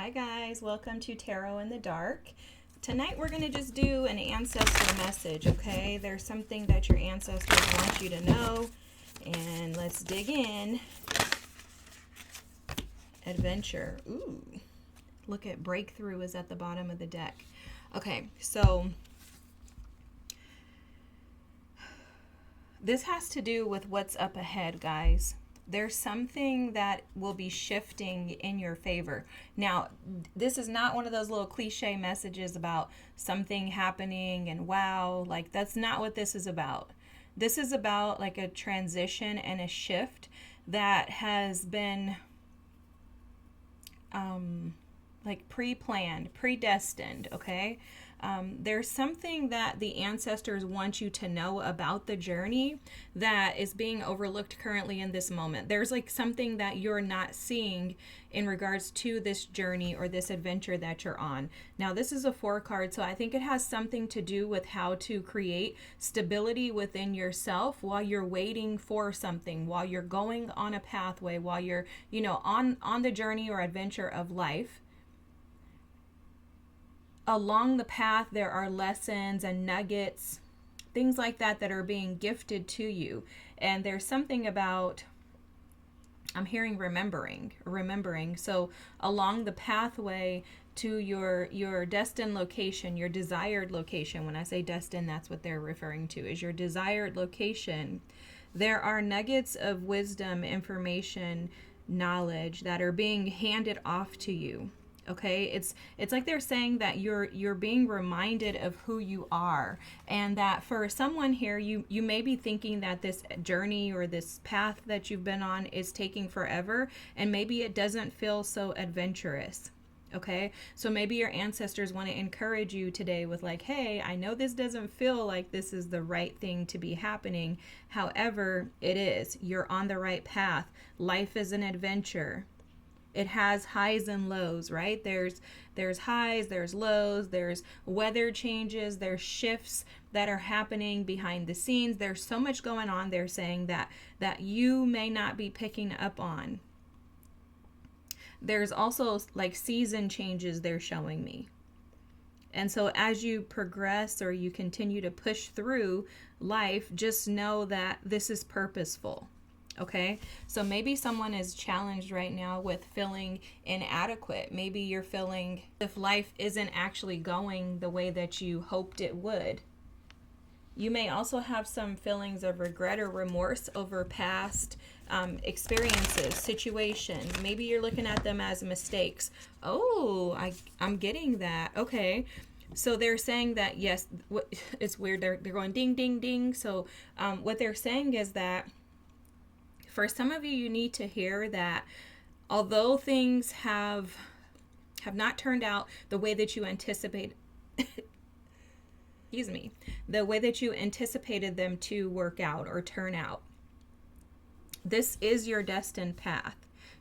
Hi guys, welcome to Tarot in the Dark. Tonight we're going to just do an ancestor message, okay? There's something that your ancestors want you to know, and let's dig in. Adventure. Ooh, look at breakthrough is at the bottom of the deck. Okay, so this has to do with what's up ahead, guys. There's something that will be shifting in your favor. Now, this is not one of those little cliche messages about something happening and wow, like that's not what this is about. This is about like a transition and a shift that has been like pre-planned, predestined, okay? There's something that the ancestors want you to know about the journey that is being overlooked currently in this moment. There's like something that you're not seeing in regards to this journey or this adventure that you're on. Now, this is a 4 card, so I think it has something to do with how to create stability within yourself while you're waiting for something, while you're going on a pathway, while you're, on the journey or adventure of life. Along the path, there are lessons and nuggets, things like that that are being gifted to you. And there's something about, I'm hearing remembering. So along the pathway to your destined location, your desired location, when I say destined, that's what they're referring to, is your desired location. There are nuggets of wisdom, information, knowledge that are being handed off to you. Okay, it's like they're saying that you're being reminded of who you are, and that for someone here, you may be thinking that this journey or this path that you've been on is taking forever, and maybe it doesn't feel so adventurous. Okay, so maybe your ancestors want to encourage you today with like, hey, I know this doesn't feel like this is the right thing to be happening. However, it is. You're on the right path. Life is an adventure. It has highs and lows, right? There's highs, there's lows, there's weather changes, there's shifts that are happening behind the scenes. There's so much going on, they're saying, that you may not be picking up on. There's also like season changes they're showing me. And so as you progress or you continue to push through life, just know that this is purposeful. Okay, so maybe someone is challenged right now with feeling inadequate. Maybe you're feeling if life isn't actually going the way that you hoped it would. You may also have some feelings of regret or remorse over past experiences, situations. Maybe you're looking at them as mistakes. Oh, I'm getting that. Okay. So they're saying that, yes, it's weird. They're going ding, ding, ding. So what they're saying is that for some of you, you need to hear that although things have not turned out the way that you anticipate, the way that you anticipated them to work out or turn out, this is your destined path.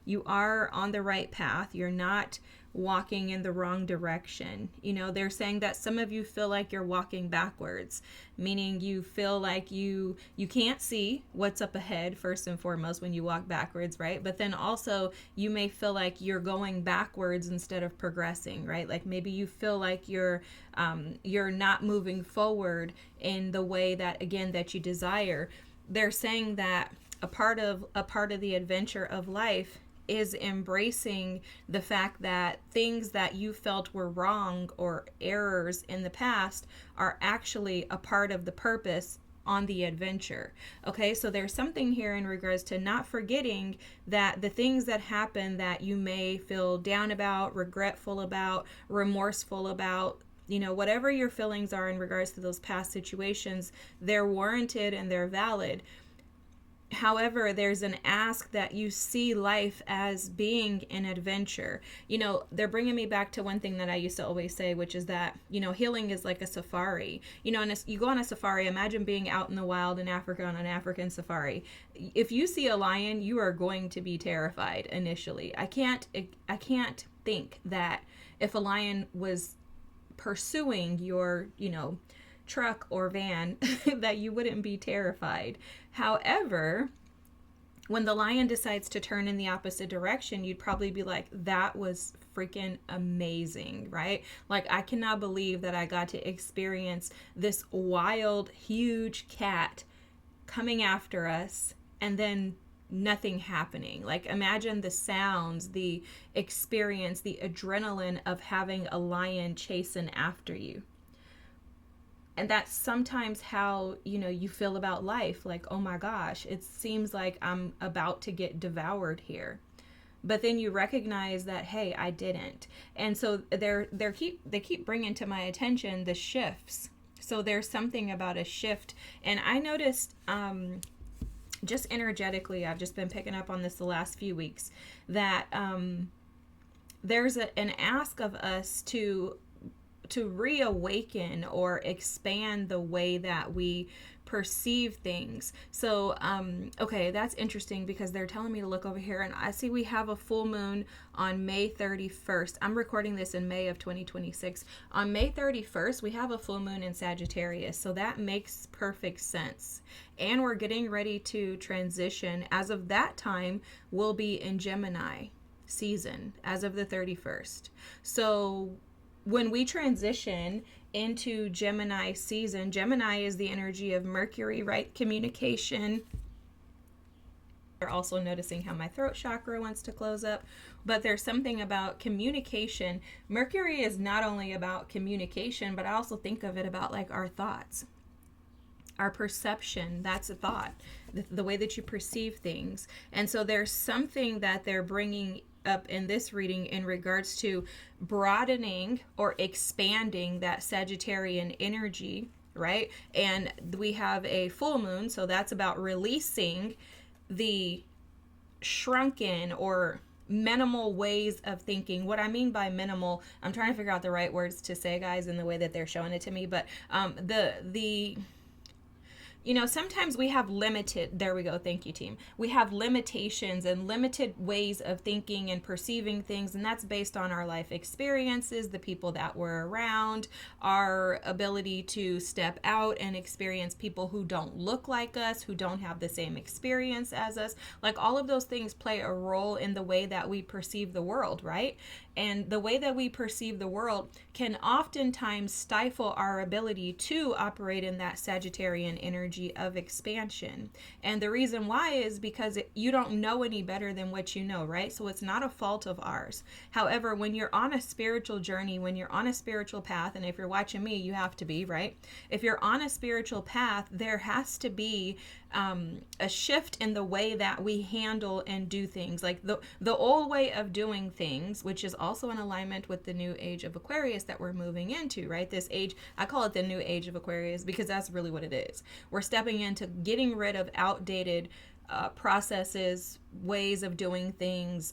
You are on the right path. You're not walking in the wrong direction. They're saying that some of you feel like you're walking backwards, meaning you feel like you can't see what's up ahead first and foremost when you walk backwards, right? But then also you may feel like you're going backwards instead of progressing, right? Like maybe you feel like you're not moving forward in the way that, again, that you desire. They're saying that a part of the adventure of life is embracing the fact that things that you felt were wrong or errors in the past are actually a part of the purpose on the adventure. Okay, so there's something here in regards to not forgetting that the things that happen that you may feel down about, regretful about, remorseful about, whatever your feelings are in regards to those past situations, they're warranted and they're valid. However, there's an ask that you see life as being an adventure. They're bringing me back to one thing that I used to always say, which is that, healing is like a safari. And you go on a safari, imagine being out in the wild in Africa on an African safari. If you see a lion, you are going to be terrified initially. I can't think that if a lion was pursuing your, truck or van that you wouldn't be terrified. However, when the lion decides to turn in the opposite direction, you'd probably be like, that was freaking amazing, right? Like, I cannot believe that I got to experience this wild, huge cat coming after us and then nothing happening. Like, imagine the sounds, the experience, the adrenaline of having a lion chasing after you. And that's sometimes how, you feel about life. Like, oh my gosh, it seems like I'm about to get devoured here. But then you recognize that, hey, I didn't. And so they keep bringing to my attention the shifts. So there's something about a shift. And I noticed, just energetically, I've just been picking up on this the last few weeks, that there's an ask of us to reawaken or expand the way that we perceive things. So, okay, that's interesting because they're telling me to look over here, and I see we have a full moon on May 31st. I'm recording this in May of 2026. On May 31st, we have a full moon in Sagittarius, so that makes perfect sense. And we're getting ready to transition. As of that time, we'll be in Gemini season as of the 31st. So when we transition into Gemini season, Gemini is the energy of Mercury, right? Communication. You're also noticing how my throat chakra wants to close up, but there's something about communication. Mercury is not only about communication, but I also think of it about like our thoughts, our perception. That's a thought, the way that you perceive things. And so there's something that they're bringing up in this reading in regards to broadening or expanding that Sagittarian energy, right? And we have a full moon, so that's about releasing the shrunken or minimal ways of thinking. What I mean by minimal, I'm trying to figure out the right words to say, guys, in the way that they're showing it to me, but sometimes we have there we go, thank you, team. We have limitations and limited ways of thinking and perceiving things, and that's based on our life experiences, the people that we're around, our ability to step out and experience people who don't look like us, who don't have the same experience as us. Like, all of those things play a role in the way that we perceive the world, right? And the way that we perceive the world can oftentimes stifle our ability to operate in that Sagittarian energy of expansion. And the reason why is because you don't know any better than what you know, right? So it's not a fault of ours. However, when you're on a spiritual journey, when you're on a spiritual path, and if you're watching me, you have to be, right? If you're on a spiritual path, there has to be a shift in the way that we handle and do things. Like the old way of doing things, which is also in alignment with the new age of Aquarius that we're moving into, right? This age, I call it the new age of Aquarius because that's really what it is. We're stepping into getting rid of outdated processes, ways of doing things,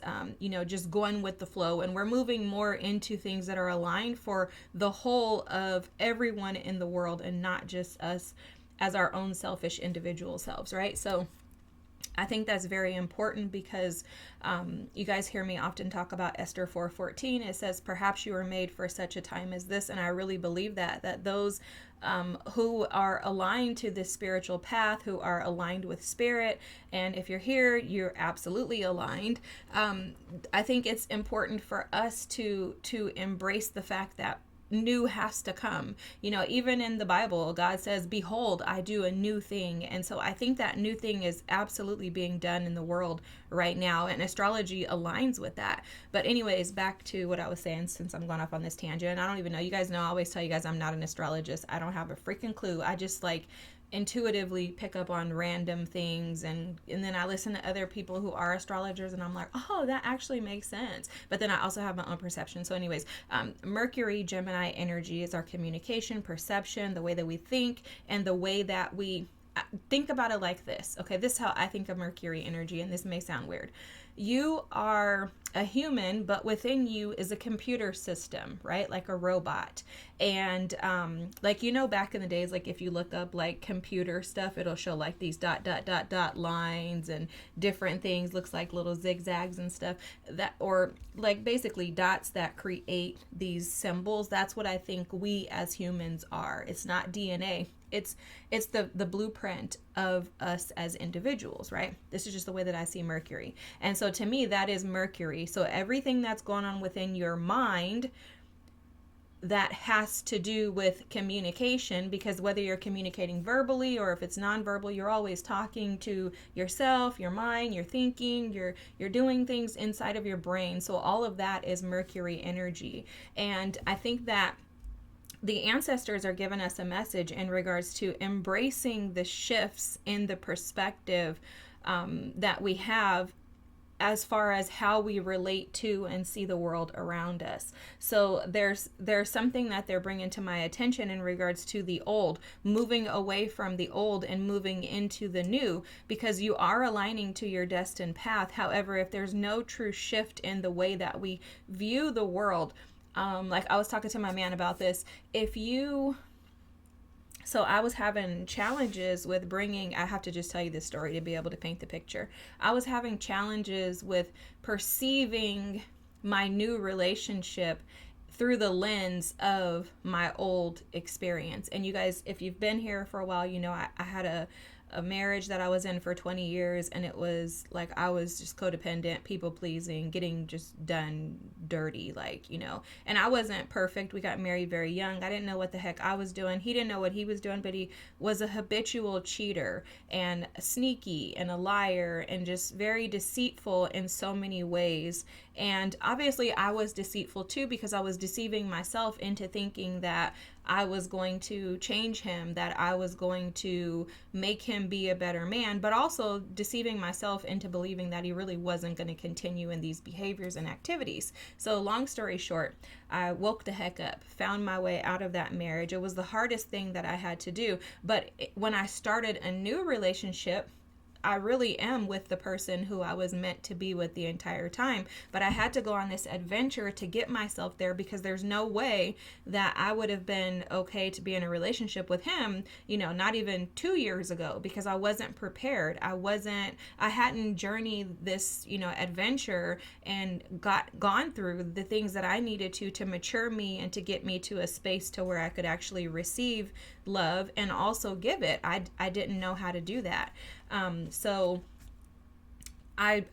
just going with the flow. And we're moving more into things that are aligned for the whole of everyone in the world and not just us as our own selfish individual selves, right? So I think that's very important because you guys hear me often talk about Esther 4:14. It says, perhaps you were made for such a time as this. And I really believe that those who are aligned to this spiritual path, who are aligned with spirit, and if you're here, you're absolutely aligned. I think it's important for us to embrace the fact that new has to come. Even in the Bible, God says, behold, I do a new thing. And so I think that new thing is absolutely being done in the world right now, and astrology aligns with that. But anyways, back to what I was saying, since I'm going off on this tangent. I don't even know, you guys know, I always tell you guys I'm not an astrologist. I don't have a freaking clue. I just intuitively pick up on random things, and then I listen to other people who are astrologers, and I'm like, oh, that actually makes sense. But then I also have my own perception. So anyways, Mercury Gemini energy is our communication, perception, the way that we think, and the way that we think about it like this. Okay, this is how I think of Mercury energy, and this may sound weird. You are a human, but within you is a computer system, right? Like a robot. And back in the days, like if you look up like computer stuff, it'll show like these ... lines and different things, looks like little zigzags and stuff, that, or like basically dots that create these symbols. That's what I think we as humans are. It's not DNA. it's the blueprint of us as individuals, right? This is just the way that I see Mercury. And so to me, that is Mercury. So everything that's going on within your mind that has to do with communication, because whether you're communicating verbally or if it's nonverbal, you're always talking to yourself, your mind, you're thinking, you're doing things inside of your brain. So all of that is Mercury energy. And I think that the ancestors are giving us a message in regards to embracing the shifts in the perspective that we have as far as how we relate to and see the world around us. So there's something that they're bringing to my attention in regards to the old, moving away from the old and moving into the new, because you are aligning to your destined path. However, if there's no true shift in the way that we view the world, like I was talking to my man about this, so I was having challenges with I have to just tell you this story to be able to paint the picture. I was having challenges with perceiving my new relationship through the lens of my old experience. And you guys, if you've been here for a while, you know I had a marriage that I was in for 20 years, and it was like I was just codependent, people pleasing, getting just done dirty, like, you know. And I wasn't perfect. We got married very young. I didn't know what the heck I was doing. He didn't know what he was doing, but he was a habitual cheater and sneaky and a liar and just very deceitful in so many ways. And obviously I was deceitful too, because I was deceiving myself into thinking that I was going to change him, that I was going to make him be a better man, but also deceiving myself into believing that he really wasn't going to continue in these behaviors and activities. So long story short, I woke the heck up, found my way out of that marriage. It was the hardest thing that I had to do. But when I started a new relationship, I really am with the person who I was meant to be with the entire time. But I had to go on this adventure to get myself there, because there's no way that I would have been okay to be in a relationship with him, you know, not even 2 years ago, because I wasn't prepared. I hadn't journeyed this, you know, adventure and gone through the things that I needed to mature me and to get me to a space to where I could actually receive love and also give it. I didn't know how to do that. So I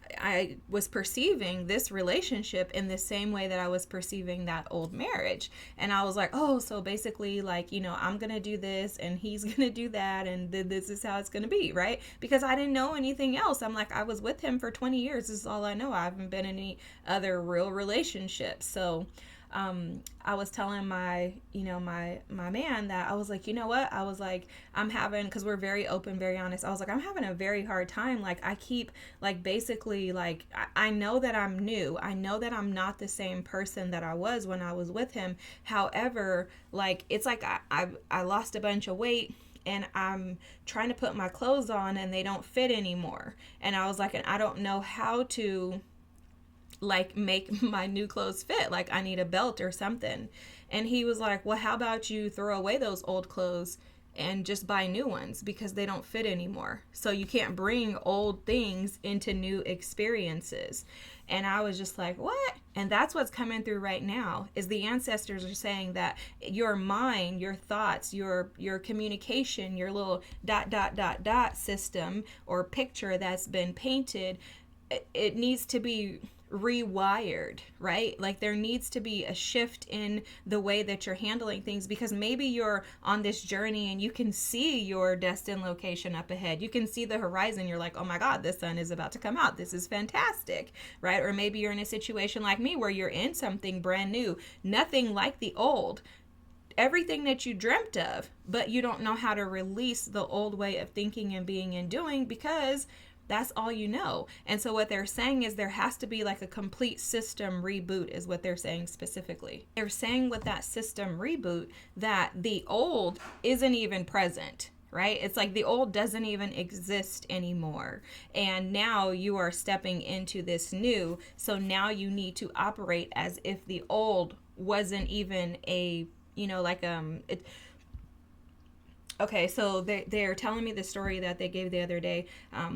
was perceiving this relationship in the same way that I was perceiving that old marriage. And I was like, oh, so basically, like, you know, I'm going to do this and he's going to do that, and this is how it's going to be, right? Because I didn't know anything else. I'm like, I was with him for 20 years. This is all I know. I haven't been in any other real relationships. So I was telling my man that I was like, you know what? I was like, I'm having, because we're very open, very honest. I was like, I'm having a very hard time. Like, I keep, like, basically, like, I know that I'm new. I know that I'm not the same person that I was when I was with him. However, like, it's like I lost a bunch of weight, and I'm trying to put my clothes on and they don't fit anymore. And I was like, and I don't know how to, like, make my new clothes fit. Like, I need a belt or something. And he was like, well, how about you throw away those old clothes and just buy new ones, because they don't fit anymore. So you can't bring old things into new experiences. And I was just like, what? And that's what's coming through right now, is the ancestors are saying that your mind, your thoughts, your communication, your little ... system or picture that's been painted, it needs to be rewired, right? Like, there needs to be a shift in the way that you're handling things, because maybe you're on this journey and you can see your destined location up ahead. You can see the horizon. You're like, oh my God, the sun is about to come out. This is fantastic, right? Or maybe you're in a situation like me where you're in something brand new, nothing like the old, everything that you dreamt of, but you don't know how to release the old way of thinking and being and doing, because that's all you know. And so what they're saying is there has to be like a complete system reboot, is what they're saying specifically. They're saying with that system reboot that the old isn't even present, right? It's like the old doesn't even exist anymore. And now you are stepping into this new. So now you need to operate as if the old wasn't even a, you know, like, Okay, so they're telling me the story that they gave the other day,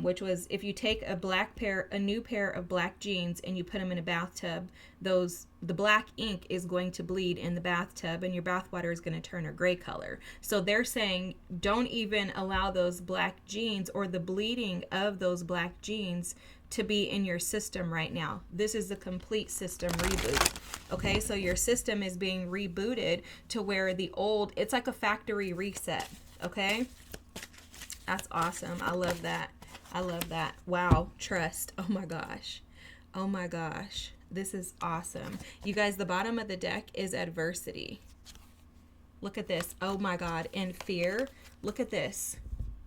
which was if you take a new pair of black jeans, and you put them in a bathtub, the black ink is going to bleed in the bathtub, and your bath water is going to turn a gray color. So they're saying don't even allow those black jeans or the bleeding of those black jeans to be in your system right now. This is a complete system reboot. Okay, so your system is being rebooted to where it's like a factory reset. Okay, that's awesome. I love that. I love that. Wow, trust. Oh my gosh. Oh my gosh. This is awesome. You guys, the bottom of the deck is adversity. Look at this. Oh my God. And fear. Look at this.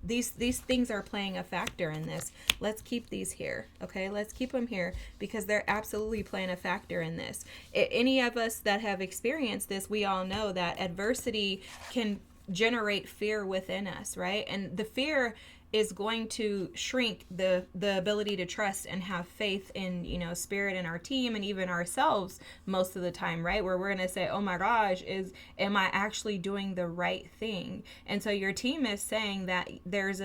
These things are playing a factor in this. Let's keep these here. Okay, let's keep them here because they're absolutely playing a factor in this. Any of us that have experienced this, we all know that adversity can generate fear within us, right? And the fear is going to shrink the ability to trust and have faith in, spirit and our team and even ourselves most of the time, right? Where we're going to say, oh my gosh, am I actually doing the right thing? And so your team is saying that there's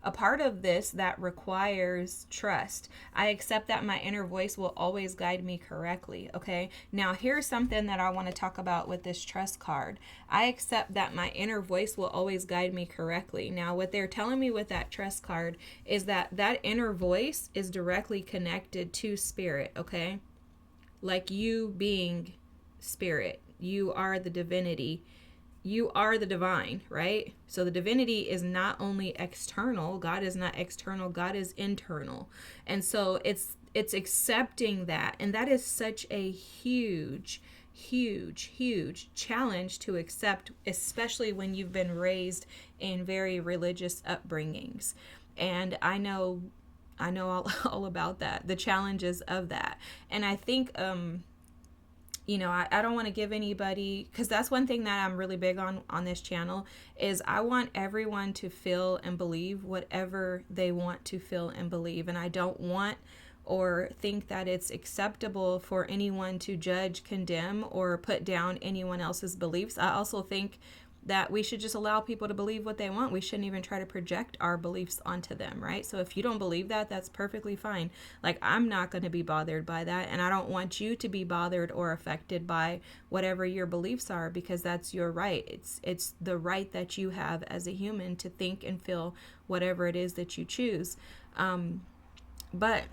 a part of this that requires trust. I accept that my inner voice will always guide me correctly. Okay. Now here's something that I want to talk about with this trust card. I accept that my inner voice will always guide me correctly. Now what they're telling me with that trust card is that inner voice is directly connected to spirit. Okay. Like you being spirit, you are the divinity. You are the divine, right? So the divinity is not only external. God is not external. God is internal. And so it's accepting that. And that is such a huge challenge to accept, especially when you've been raised in very religious upbringings. And I know all about that, the challenges of that. And I think, I don't want to give anybody, because that's one thing that I'm really big on this channel, is I want everyone to feel and believe whatever they want to feel and believe. And I don't want or think that it's acceptable for anyone to judge, condemn, or put down anyone else's beliefs. I also think that we should just allow people to believe what they want. We shouldn't even try to project our beliefs onto them, right? So if you don't believe that, that's perfectly fine. Like, I'm not going to be bothered by that, and I don't want you to be bothered or affected by whatever your beliefs are, because that's your right. It's the right that you have as a human to think and feel whatever it is that you choose. But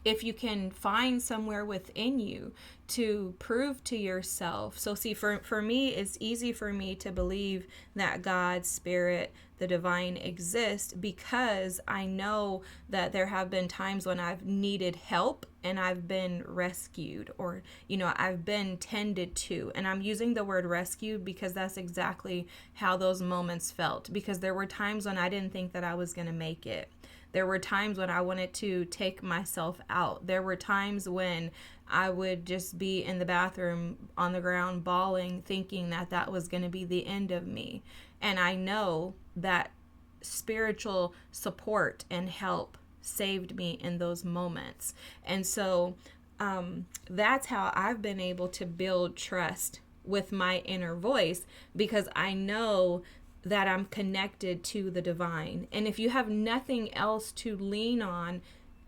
if you can find somewhere within you to prove to yourself. So see, for me, it's easy for me to believe that God, spirit, the divine exists, because I know that there have been times when I've needed help and I've been rescued, or, I've been tended to. And I'm using the word rescued because that's exactly how those moments felt, because there were times when I didn't think that I was going to make it. There were times when I wanted to take myself out. There were times when I would just be in the bathroom on the ground bawling, thinking that was going to be the end of me. And I know that spiritual support and help saved me in those moments. And so that's how I've been able to build trust with my inner voice, because I know that I'm connected to the divine. And if you have nothing else to lean on,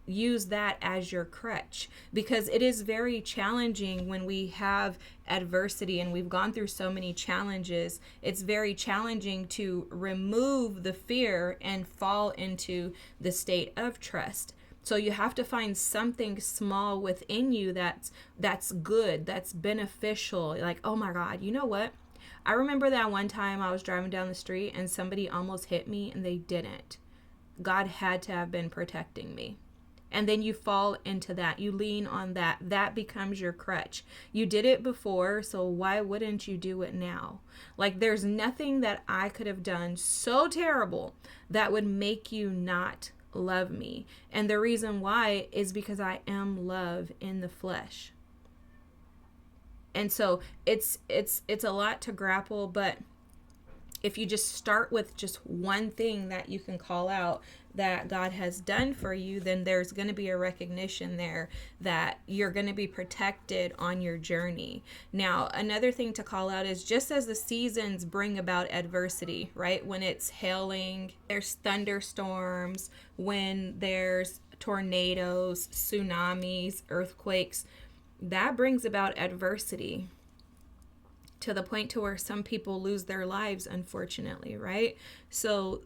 use that as your crutch, because it is very challenging when we have adversity and we've gone through so many challenges. It's very challenging to remove the fear and fall into the state of trust. So you have to find something small within you that's good, that's beneficial. Like, oh my God, you know what? I remember that one time I was driving down the street and somebody almost hit me and they didn't. God had to have been protecting me. And then you fall into that. You lean on that. That becomes your crutch. You did it before, so why wouldn't you do it now? Like, there's nothing that I could have done so terrible that would make you not love me. And the reason why is because I am love in the flesh. And so it's a lot to grapple, but if you just start with just one thing that you can call out that God has done for you, then there's going to be a recognition there that you're going to be protected on your journey. Now, another thing to call out is just as the seasons bring about adversity, right? When it's hailing, there's thunderstorms, when there's tornadoes, tsunamis, earthquakes, that brings about adversity, to the point to where some people lose their lives, unfortunately, right? So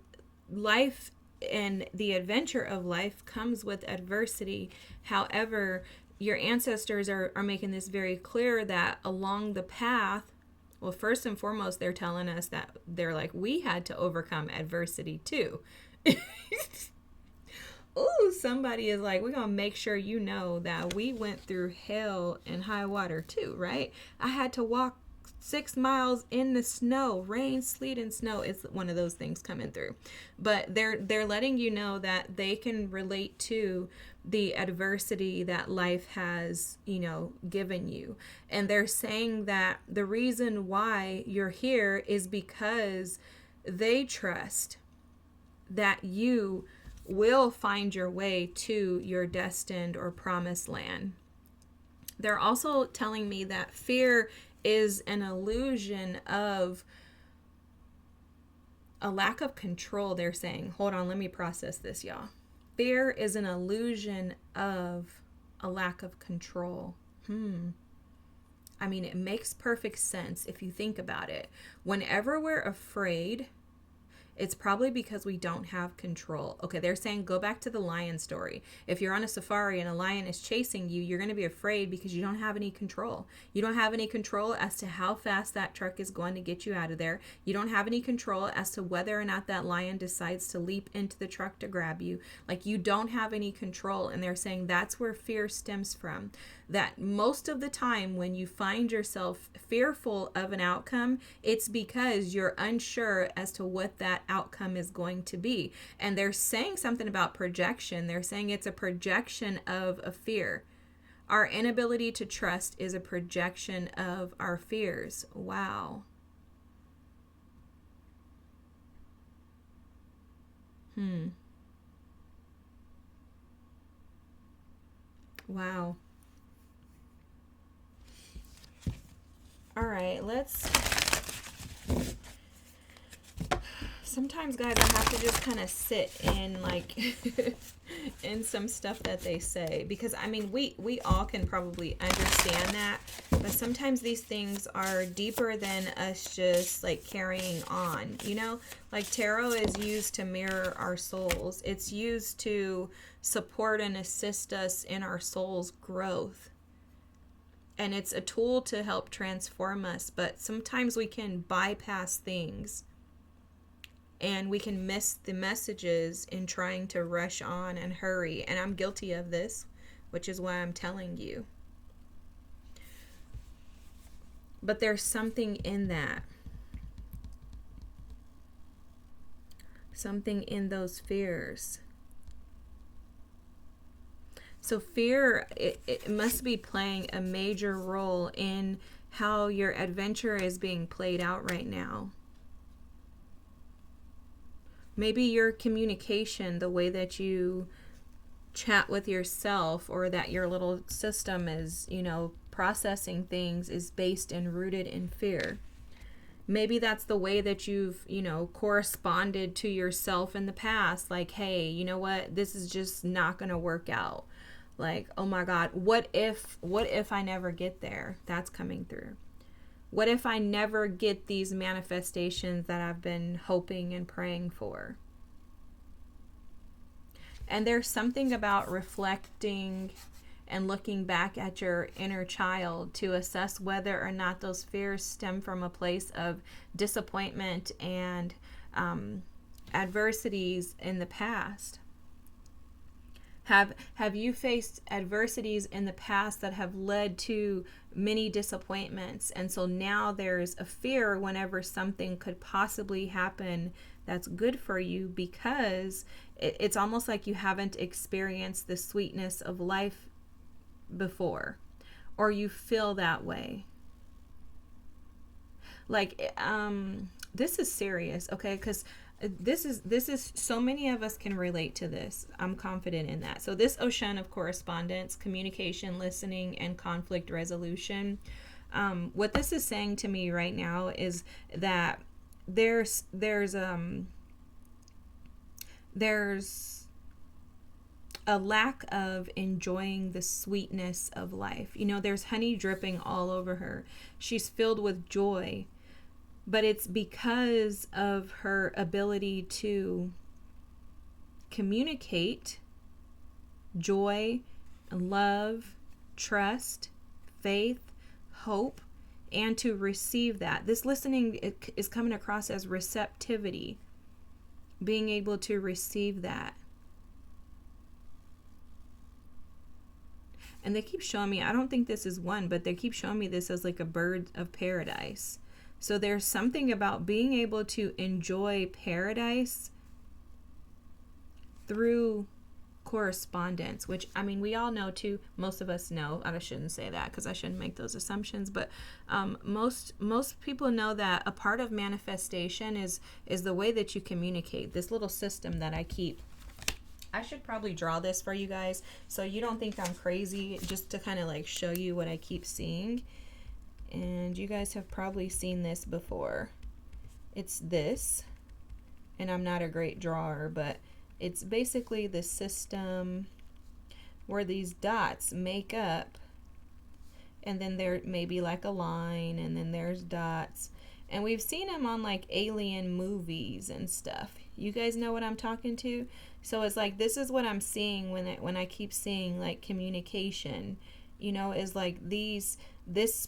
life and the adventure of life comes with adversity. However, your ancestors are making this very clear that along the path, well, first and foremost, they're telling us that they're like, we had to overcome adversity too. Ooh, somebody is like, we're going to make sure you know that we went through hell and high water too, right? I had to walk 6 miles in the snow, rain, sleet, and snow. It's one of those things coming through. But they're letting you know that they can relate to the adversity that life has, given you. And they're saying that the reason why you're here is because they trust that you will find your way to your destined or promised land. They're also telling me that fear is an illusion of a lack of control. They're saying, hold on, let me process this, y'all. Fear is an illusion of a lack of control. I mean, it makes perfect sense if you think about it. Whenever we're afraid, it's probably because we don't have control. Okay, they're saying go back to the lion story. If you're on a safari and a lion is chasing you, you're going to be afraid because you don't have any control. You don't have any control as to how fast that truck is going to get you out of there. You don't have any control as to whether or not that lion decides to leap into the truck to grab you. Like, you don't have any control. And they're saying that's where fear stems from. That most of the time when you find yourself fearful of an outcome, it's because you're unsure as to what that outcome is going to be. And they're saying something about projection. They're saying it's a projection of a fear. Our inability to trust is a projection of our fears. Wow. Wow. All right, sometimes, guys, I have to just kind of sit in, like, in some stuff that they say. Because, I mean, we all can probably understand that. But sometimes these things are deeper than us just, like, carrying on. Like, tarot is used to mirror our souls. It's used to support and assist us in our soul's growth. And it's a tool to help transform us, but sometimes we can bypass things and we can miss the messages in trying to rush on and hurry. And I'm guilty of this, which is why I'm telling you. But there's something in that. Something in those fears. So fear, it must be playing a major role in how your adventure is being played out right now. Maybe your communication, the way that you chat with yourself, or that your little system is, processing things, is based and rooted in fear. Maybe that's the way that you've, corresponded to yourself in the past. Like, hey, you know what? This is just not going to work out. Like, oh my God, what if I never get there? That's coming through. What if I never get these manifestations that I've been hoping and praying for? And there's something about reflecting and looking back at your inner child to assess whether or not those fears stem from a place of disappointment and adversities in the past. Have you faced adversities in the past that have led to many disappointments? And so now there's a fear whenever something could possibly happen that's good for you, because it's almost like you haven't experienced the sweetness of life before, or you feel that way. Like, this is serious, okay? Because this is so many of us can relate to this. I'm confident in that. So this ocean of correspondence, communication, listening, and conflict resolution. What this is saying to me right now is that there's a lack of enjoying the sweetness of life. You know, there's honey dripping all over her. She's filled with joy, but it's because of her ability to communicate joy, love, trust, faith, hope, and to receive that. This listening is coming across as receptivity, being able to receive that. And they keep showing me, I don't think this is one, but they keep showing me this as like a bird of paradise. So there's something about being able to enjoy paradise through correspondence, which, I mean, we all know too. Most of us know. I shouldn't say that because I shouldn't make those assumptions. But most people know that a part of manifestation is the way that you communicate. This little system that I keep. I should probably draw this for you guys so you don't think I'm crazy, just to kind of like show you what I keep seeing. And you guys have probably seen this before. It's this, and I'm not a great drawer, but it's basically the system where these dots make up, and then there may be like a line, and then there's dots. And we've seen them on like alien movies and stuff. You guys know what I'm talking to? So it's like, this is what I'm seeing when I keep seeing like communication, you know, is like this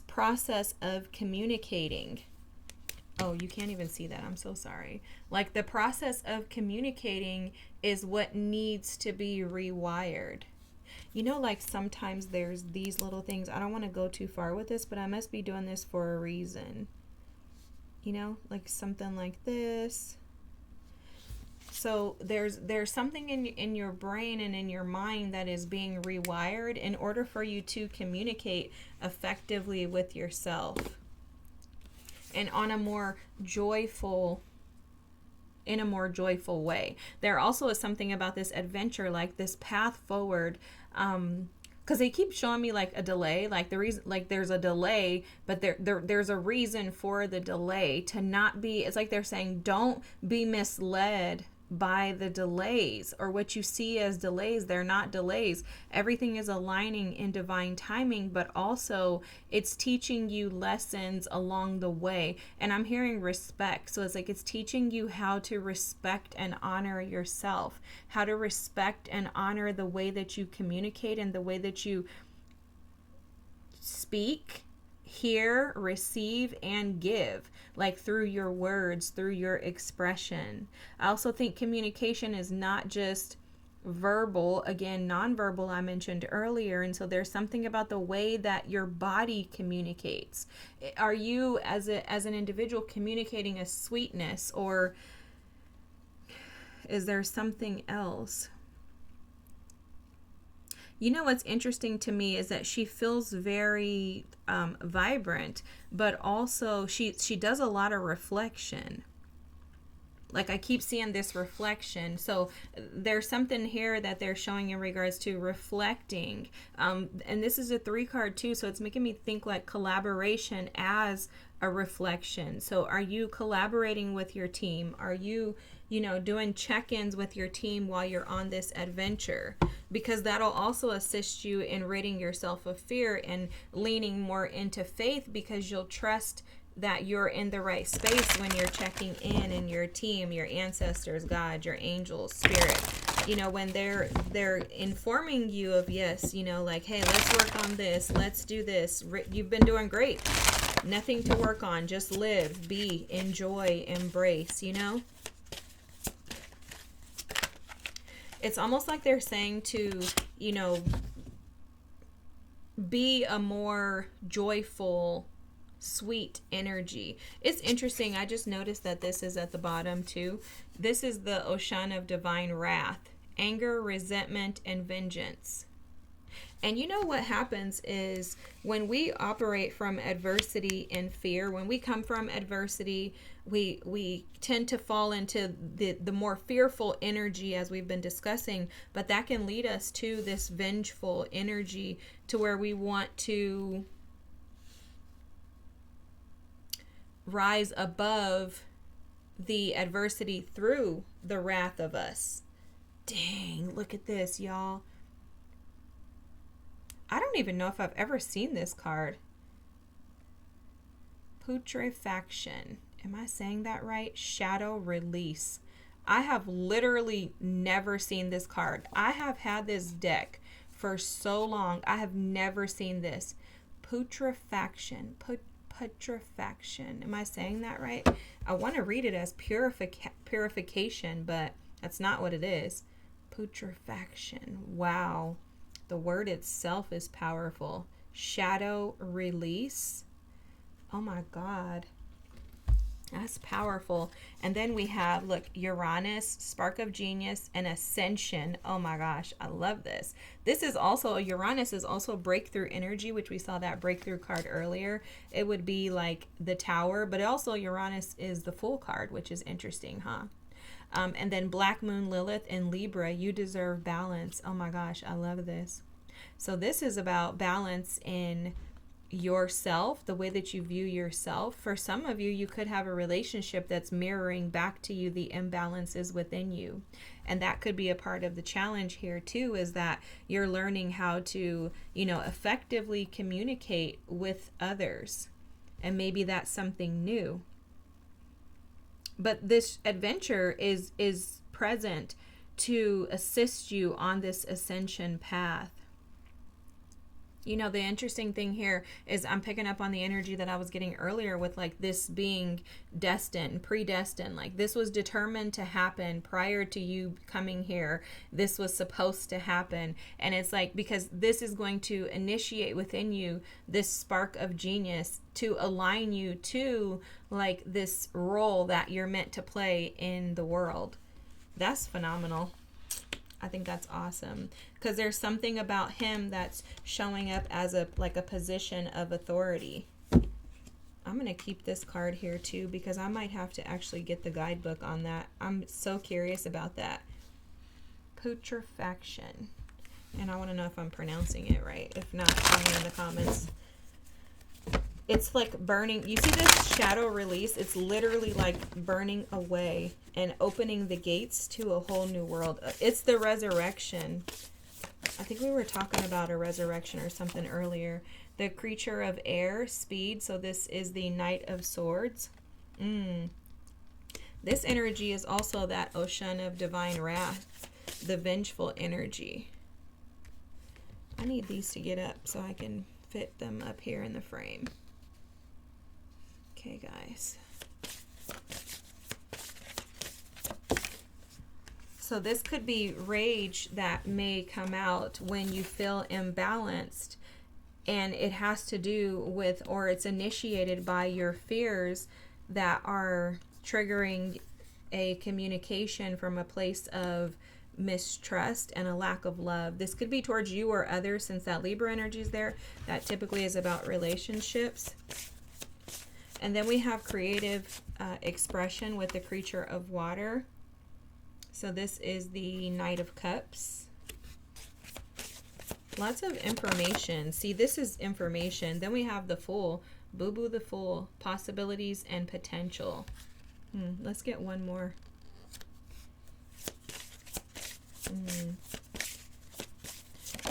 process of communicating. Oh, you can't even see that. I'm so sorry. Like, the process of communicating is what needs to be rewired. You know, like sometimes there's these little things. I don't want to go too far with this, but I must be doing this for a reason. You know, like something like this. So there's something in your brain and in your mind that is being rewired in order for you to communicate effectively with yourself and in a more joyful way. There also is something about this adventure, like this path forward, because they keep showing me like a delay, like the reason, like there's a delay, but there's a reason for the delay to not be. It's like they're saying, don't be misled by the delays or what you see as delays. They're not delays. Everything is aligning in divine timing, but also it's teaching you lessons along the way. And I'm hearing respect. So it's like it's teaching you how to respect and honor yourself, how to respect and honor the way that you communicate and the way that you speak, hear, receive, and give, like through your words, through your expression. I also think communication is not just verbal. Again, nonverbal I mentioned earlier, and so there's something about the way that your body communicates. Are you as an individual communicating a sweetness, or is there something else? You know what's interesting to me is that she feels very vibrant, but also she does a lot of reflection. Like, I keep seeing this reflection. So there's something here that they're showing in regards to reflecting. And this is a 3 card too, so it's making me think like collaboration as a reflection. So are you collaborating with your team? Are you, doing check-ins with your team while you're on this adventure? Because that'll also assist you in ridding yourself of fear and leaning more into faith, because you'll trust that you're in the right space when you're checking in your team, your ancestors, God, your angels, spirit. When they're informing you of, yes, like, hey, let's work on this, let's do this. You've been doing great. Nothing to work on. Just live, be, enjoy, embrace, It's almost like they're saying to, be a more joyful, sweet energy. It's interesting. I just noticed that this is at the bottom too. This is the ocean of divine wrath, anger, resentment, and vengeance. And you know what happens is when we operate from adversity and fear, when we come from adversity, we tend to fall into the more fearful energy, as we've been discussing, but that can lead us to this vengeful energy, to where we want to rise above the adversity through the wrath of us. Dang, look at this, y'all. I don't even know if I've ever seen this card. Putrefaction. Am I saying that right? Shadow Release. I have literally never seen this card. I have had this deck for so long. I have never seen this. Putrefaction. Putrefaction. Am I saying that right? I want to read it as purification, but that's not what it is. Putrefaction. Wow. The word itself is powerful. Shadow Release. Oh my God. That's powerful. And then we have, look, Uranus, Spark of Genius, and Ascension. Oh my gosh, I love this. This is also, Uranus is also breakthrough energy, which we saw that breakthrough card earlier. It would be like the Tower, but also Uranus is the Fool card, which is interesting, huh? And then Black Moon Lilith in Libra, you deserve balance. Oh my gosh, I love this. So this is about balance in yourself, the way that you view yourself. For some of you, you could have a relationship that's mirroring back to you the imbalances within you. And that could be a part of the challenge here too, is that you're learning how to, effectively communicate with others. And maybe that's something new. But this adventure is present to assist you on this ascension path. The interesting thing here is I'm picking up on the energy that I was getting earlier with like this being destined, predestined. Like this was determined to happen prior to you coming here. This was supposed to happen. And it's like, because this is going to initiate within you this spark of genius to align you to like this role that you're meant to play in the world. That's phenomenal. I think that's awesome, because there's something about him that's showing up as a position of authority. I'm going to keep this card here too, because I might have to actually get the guidebook on that. I'm so curious about that. Putrefaction. And I want to know if I'm pronouncing it right. If not, tell me in the comments. It's like burning. You see this shadow release? It's literally like burning away and opening the gates to a whole new world. It's the resurrection. I think we were talking about a resurrection or something earlier. The creature of air, speed. So this is the Knight of Swords. This energy is also that ocean of divine wrath, the vengeful energy. I need these to get up so I can fit them up here in the frame. Okay, guys. So this could be rage that may come out when you feel imbalanced, and it has to do with, or it's initiated by your fears that are triggering a communication from a place of mistrust and a lack of love. This could be towards you or others, since that Libra energy is there. That typically is about relationships. And then we have creative expression with the creature of water. So this is the Knight of Cups. Lots of information. See, this is information. Then we have the Fool. Boo Boo the Fool. Possibilities and potential. Let's get one more.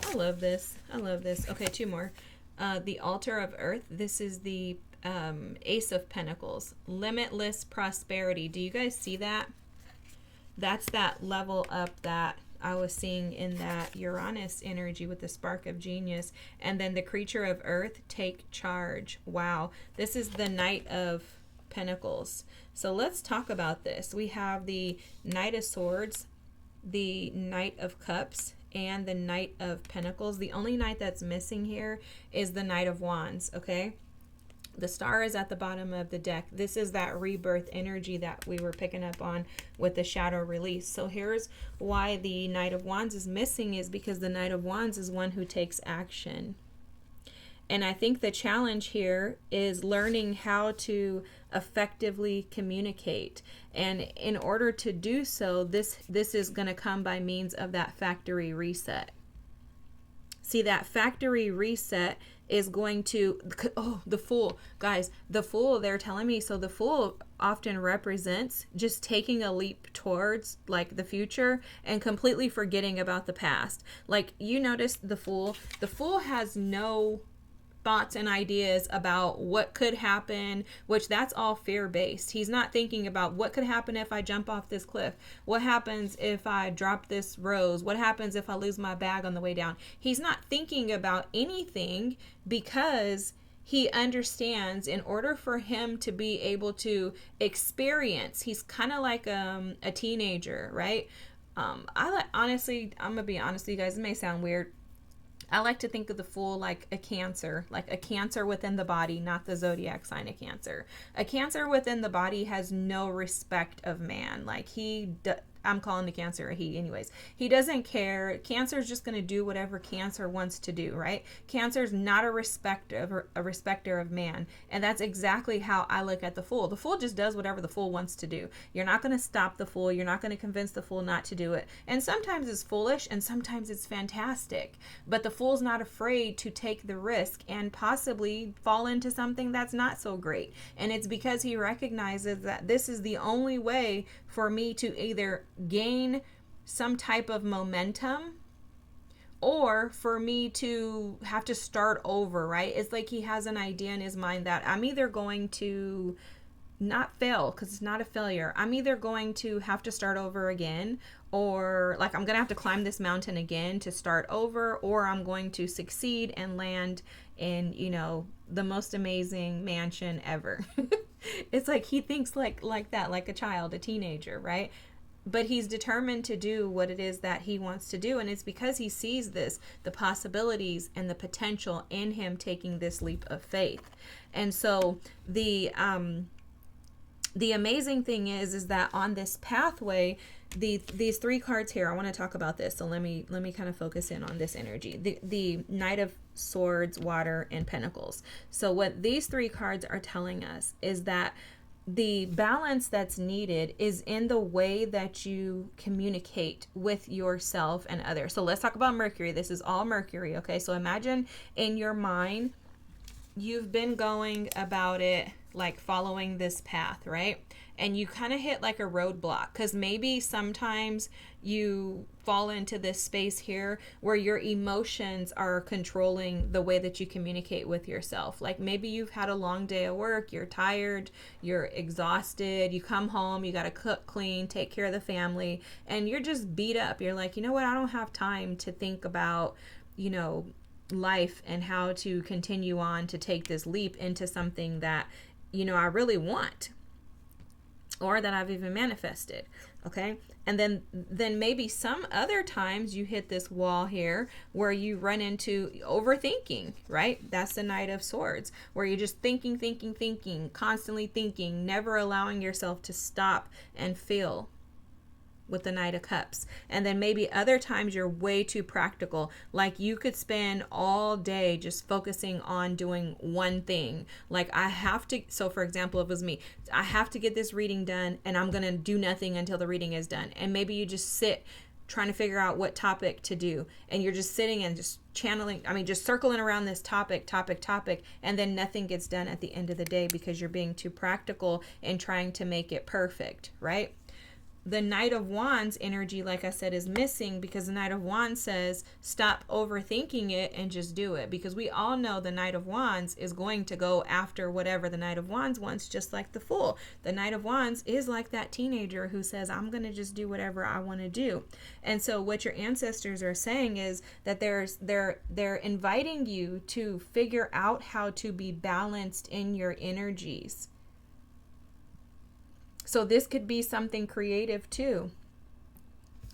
I love this. I love this. Okay, two more. The Altar of Earth. This is the Ace of Pentacles. Limitless prosperity. Do you guys see that? That's that level up that I was seeing in that Uranus energy with the Spark of Genius. And then the creature of Earth, take charge. Wow. This is the Knight of Pentacles. So let's talk about this. We have the Knight of Swords, the Knight of Cups, and the Knight of Pentacles. The only knight that's missing here is the Knight of Wands, okay? The Star is at the bottom of the deck. This is that rebirth energy that we were picking up on with the shadow release. So here's why the Knight of Wands is missing, is because the Knight of Wands is one who takes action. And I think the challenge here is learning how to effectively communicate. And in order to do so, this is going to come by means of that factory reset. See, that factory reset is going to, oh, the Fool. Guys, the Fool, they're telling me, so the Fool often represents just taking a leap towards like the future and completely forgetting about the past. Like, you notice the Fool has no thoughts and ideas about what could happen, which that's all fear-based. He's not thinking about what could happen if I jump off this cliff. What happens if I drop this rose? What happens if I lose my bag on the way down? He's not thinking about anything because he understands in order for him to be able to experience, he's kind of like a teenager, right? Honestly, I'm gonna be honest with you guys, it may sound weird. I like to think of the Fool like a Cancer within the body, not the zodiac sign of Cancer. A Cancer within the body has no respect of man. Like I'm calling the Cancer a he anyways. He doesn't care. Cancer is just going to do whatever Cancer wants to do, right? Cancer is not a respecter of man. And that's exactly how I look at the Fool. The Fool just does whatever the Fool wants to do. You're not going to stop the Fool. You're not going to convince the Fool not to do it. And sometimes it's foolish and sometimes it's fantastic. But the Fool's not afraid to take the risk and possibly fall into something that's not so great. And it's because he recognizes that this is the only way for me to either gain some type of momentum or for me to have to start over, right? It's like he has an idea in his mind that I'm either going to not fail, because it's not a failure. I'm either going to have to start over again, or like I'm going to have to climb this mountain again to start over, or I'm going to succeed and land in, the most amazing mansion ever. It's like he thinks like that, like a child, a teenager, right? But he's determined to do what it is that he wants to do. And it's because he sees the possibilities and the potential in him taking this leap of faith. And so the amazing thing is that on this pathway, these three cards here, I want to talk about this. So let me kind of focus in on this energy. The Knight of Swords, Water, and Pentacles. So what these three cards are telling us is that the balance that's needed is in the way that you communicate with yourself and others. So let's talk about Mercury. This is all Mercury, okay? So imagine in your mind, you've been going about it like following this path, right? And you kind of hit like a roadblock because maybe sometimes you fall into this space here where your emotions are controlling the way that you communicate with yourself. Like maybe you've had a long day of work, you're tired, you're exhausted, you come home, you got to cook, clean, take care of the family, and you're just beat up. You're like, you know what? I don't have time to think about, life and how to continue on to take this leap into something that, I really want, or that I've even manifested. Okay. And then maybe some other times you hit this wall here where you run into overthinking, right? That's the Knight of Swords, where you're just thinking, constantly thinking, never allowing yourself to stop and feel, with the Knight of Cups. And then maybe other times you're way too practical. Like you could spend all day just focusing on doing one thing. Like so for example, if it was me, I have to get this reading done and I'm going to do nothing until the reading is done. And maybe you just sit trying to figure out what topic to do. And you're just sitting and just just circling around this topic. And then nothing gets done at the end of the day because you're being too practical and trying to make it perfect, right? The Knight of Wands energy, like I said, is missing because the Knight of Wands says stop overthinking it and just do it, because we all know the Knight of Wands is going to go after whatever the Knight of Wands wants, just like the Fool. The Knight of Wands is like that teenager who says, I'm going to just do whatever I want to do. And so what your ancestors are saying is that they're inviting you to figure out how to be balanced in your energies. So this could be something creative too.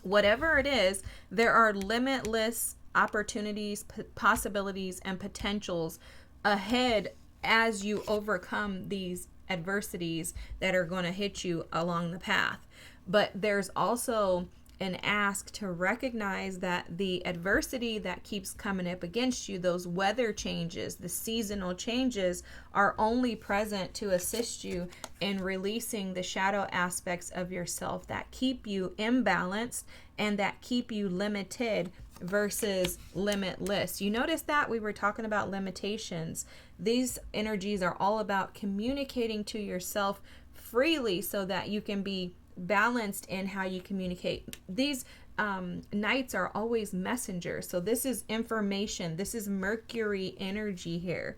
Whatever it is, there are limitless opportunities, possibilities, and potentials ahead as you overcome these adversities that are going to hit you along the path. But there's also an ask to recognize that the adversity that keeps coming up against you, those weather changes, the seasonal changes, are only present to assist you in releasing the shadow aspects of yourself that keep you imbalanced and that keep you limited versus limitless. You notice that we were talking about limitations. These energies are all about communicating to yourself freely so that you can be balanced in how you communicate. These knights are always messengers. So this is information. This is Mercury energy here.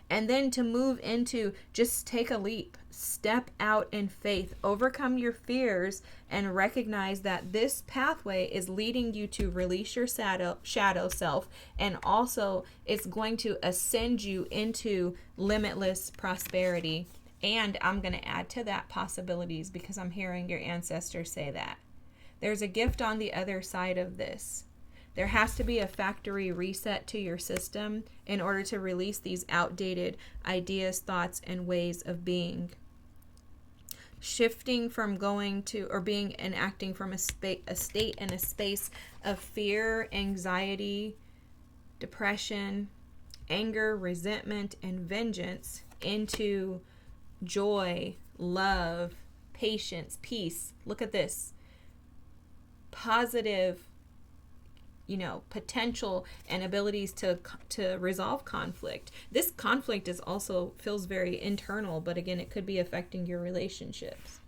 And then to move into, just take a leap, step out in faith, overcome your fears, and recognize that this pathway is leading you to release your shadow self, and also it's going to ascend you into limitless prosperity. And I'm going to add to that possibilities, because I'm hearing your ancestors say that. There's a gift on the other side of this. There has to be a factory reset to your system in order to release these outdated ideas, thoughts, and ways of being. Shifting from going to, or being and acting from a state and a space of fear, anxiety, depression, anger, resentment, and vengeance into joy, love, patience, peace. Look at this. Positive, potential and abilities to resolve conflict. This conflict is also feels very internal, but again, it could be affecting your relationships.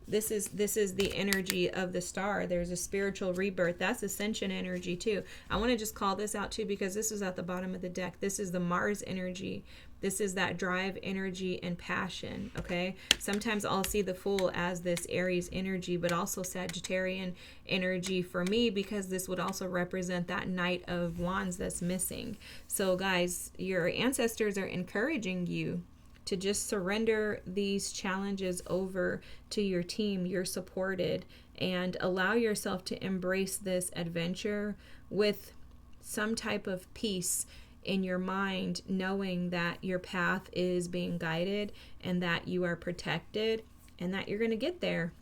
This is the energy of the star. There's a spiritual rebirth. That's ascension energy too. I want to just call this out too, because this is at the bottom of the deck. This is the Mars energy. This is that drive energy and passion, okay? Sometimes I'll see the Fool as this Aries energy, but also Sagittarian energy for me, because this would also represent that Knight of Wands that's missing. So guys, your ancestors are encouraging you to just surrender these challenges over to your team. You're supported, and allow yourself to embrace this adventure with some type of peace in your mind, knowing that your path is being guided and that you are protected and that you're going to get there.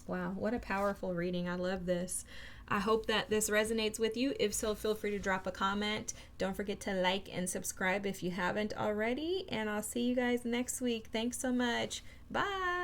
Wow, what a powerful reading. I love this. I hope that this resonates with you. If so, feel free to drop a comment. Don't forget to like and subscribe if you haven't already. And I'll see you guys next week. Thanks so much. Bye.